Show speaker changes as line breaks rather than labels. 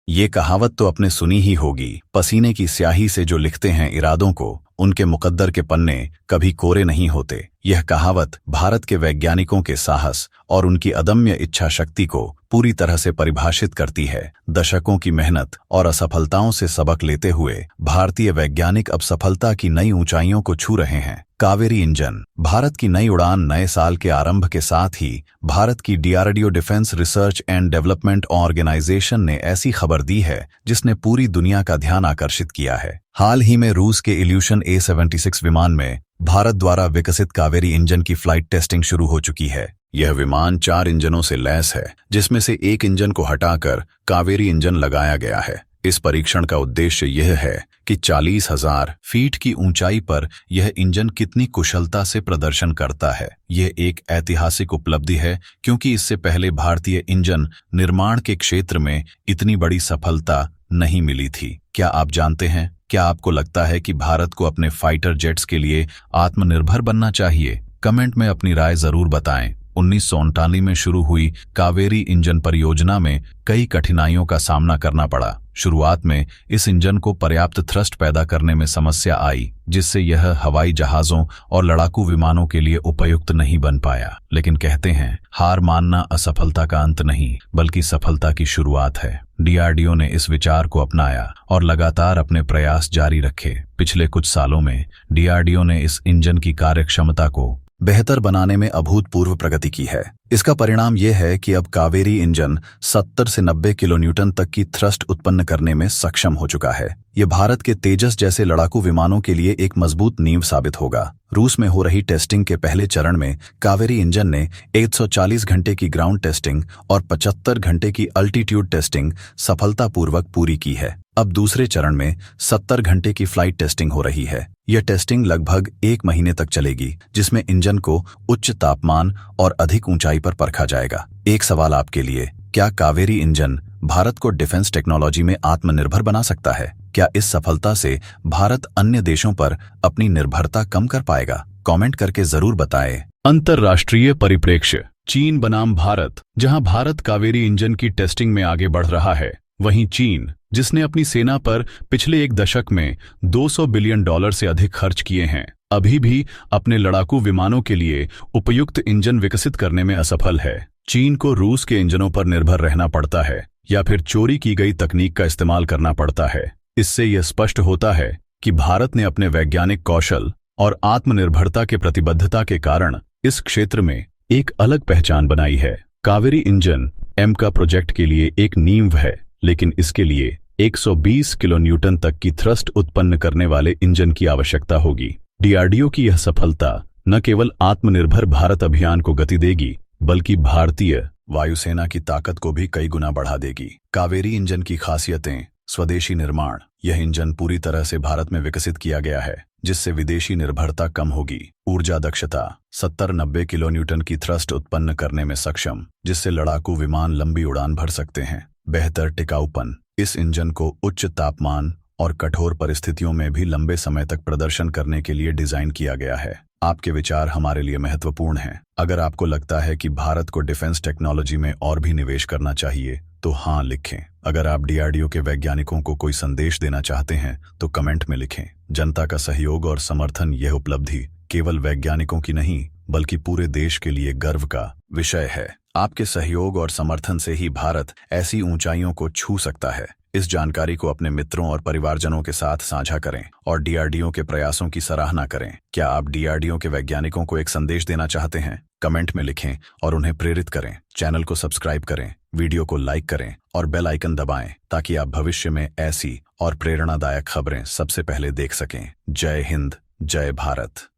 ये कहावत तो आपने सुनी ही होगी, पसीने की स्याही से जो लिखते हैं इरादों को, उनके मुकद्दर के पन्ने कभी कोरे नहीं होते। यह कहावत भारत के वैज्ञानिकों के साहस और उनकी अदम्य इच्छा शक्ति को पूरी तरह से परिभाषित करती है। दशकों की मेहनत और असफलताओं से सबक लेते हुए भारतीय वैज्ञानिक अब सफलता की नई ऊंचाइयों को छू रहे हैं। कावेरी इंजन। भारत की नई उड़ान नए साल के आरंभ के साथ ही भारत की DRDO defence research and development organisation ने ऐसी खबर दी है जिसने पूरी दुनिया का ध्यान आकर्षित किया है। हाल ही में रूस के इल्यूशन A-76 विमान में भारत द्वारा विकसित कावेरी इंजन की फ्लाइट टेस्टिंग शुरू हो चुकी है। यह विमान 4 इंजनों से लैस है, जिसमें से एक इंजन को हटाकर कावेरी इंजन लगाया गया है। इस परीक्षण का उद्देश्य यह है कि 40,000 फीट की ऊंचाई पर यह इंजन कितनी कुशलता से प्रदर्शन करता है। यह एक ऐतिहासिक उपलब्धि है क्योंकि इससे पहले भारतीय इंजन निर्माण के क्षेत्र में इतनी बड़ी सफलता नहीं मिली थी। क्या आप जानते हैं? क्या आपको लगता है कि भारत को अपने फाइटर जेट्स के लिए आत्मनिर्भर बनना चाहिए? कमेंट में अपनी राय जरूर बताएं। 1939 में शुरू हुई कावेरी इंजन परियोजना में कई कठिनाइयों का सामना करना पड़ा। शुरुआत में इस इंजन को पर्याप्त थ्रस्ट पैदा करने में समस्या आई, जिससे यह हवाई जहाजों और लड़ाकू विमानों के लिए उपयुक्त नहीं बन पाया। लेकिन कहते हैं, हार मानना असफलता का अंत नहीं, बल्कि सफलता की शुरुआत है। DRDO ने इस विचार को अपनाया और लगातार अपने प्रयास जारी रखे। पिछले कुछ सालों में DRDO ने इस इंजन की कार्यक्षमता को बेहतर बनाने में अभूतपूर्व प्रगति की है। इसका परिणाम यह है कि अब कावेरी इंजन 70 से 90 किलोन्यूटन तक की थ्रस्ट उत्पन्न करने में सक्षम हो चुका है। यह भारत के तेजस जैसे लड़ाकू विमानों के लिए एक मजबूत नींव साबित होगा। रूस में हो रही टेस्टिंग के पहले चरण में कावेरी इंजन ने 140 घंटे की ग्राउंड टेस्टिंग और 75 घंटे की अल्टीट्यूड टेस्टिंग सफलतापूर्वक पूरी की है। अब दूसरे चरण में 70 घंटे की फ्लाइट टेस्टिंग हो रही है। यह टेस्टिंग लगभग 1 महीने तक चलेगी, जिसमें इंजन को उच्च तापमान और अधिक ऊंचाई पर परखा जाएगा। एक सवाल आपके लिए, क्या कावेरी इंजन भारत को डिफेंस टेक्नोलॉजी में आत्मनिर्भर बना सकता है? क्या इस सफलता से भारत अन्य देशों पर अपनी निर्भरता कम कर पाएगा? कमेंट करके जरूर बताएं। अंतर्राष्ट्रीय परिप्रेक्ष्य। चीन बनाम भारत। जहां भारत कावेरी इंजन की टेस्टिंग में आगे बढ़ रहा है, वहीं चीन, जिसने अपनी सेना पर पिछले 1 दशक में $200 बिलियन से अधिक खर्च किए हैं, अभी भी अपने लड़ाकू विमानों के लिए उपयुक्त इंजन विकसित करने में असफल है। चीन को रूस के इंजनों पर निर्भर रहना पड़ता है या फिर चोरी की गई तकनीक का इस्तेमाल करना पड़ता है। इससे यह स्पष्ट होता है कि भारत ने अपने वैज्ञानिक कौशल और आत्मनिर्भरता के प्रतिबद्धता के कारण इस क्षेत्र में एक अलग पहचान बनाई है। कावेरी इंजन एमका प्रोजेक्ट के लिए एक नींव है, लेकिन इसके लिए 120 किलोन्यूटन तक की थ्रस्ट उत्पन्न करने वाले इंजन की आवश्यकता होगी। DRDO की यह सफलता न केवल आत्मनिर्भर भारत अभियान को गति देगी, बल्कि भारतीय वायुसेना की ताकत को भी कई गुना बढ़ा देगी। कावेरी इंजन की खासियतें। स्वदेशी निर्माण। यह इंजन पूरी तरह से भारत में विकसित किया गया है, जिससे विदेशी निर्भरता कम होगी। ऊर्जा दक्षता। 70-90 किलोन्यूटन की थ्रस्ट उत्पन्न करने में सक्षम, जिससे लड़ाकू विमान लंबी उड़ान भर सकते हैं। बेहतर टिकाऊपन। इस इंजन को उच्च तापमान और कठोर परिस्थितियों में भी लंबे समय तक प्रदर्शन करने के लिए डिजाइन किया गया है। आपके विचार हमारे लिए महत्वपूर्ण हैं। अगर आपको लगता है कि भारत को डिफेंस टेक्नोलॉजी में और भी निवेश करना चाहिए, तो हाँ लिखें। अगर आप DRDO के वैज्ञानिकों को कोई संदेश देना चाहते हैं, तो कमेंट में लिखें। जनता का सहयोग और समर्थन। यह उपलब्धि केवल वैज्ञानिकों की नहीं, बल्कि पूरे देश के लिए गर्व का विषय है। आपके सहयोग और समर्थन से ही भारत ऐसी ऊंचाइयों को छू सकता है। इस जानकारी को अपने मित्रों और परिवारजनों के साथ साझा करें और DRDO के प्रयासों की सराहना करें। क्या आप DRDO के वैज्ञानिकों को एक संदेश देना चाहते हैं? कमेंट में लिखें और उन्हें प्रेरित करें। चैनल को सब्सक्राइब करें, वीडियो को लाइक करें और बेल आइकन दबाएं, ताकि आप भविष्य में ऐसी और प्रेरणादायक खबरें सबसे पहले देख सकें। जय हिंद, जय भारत।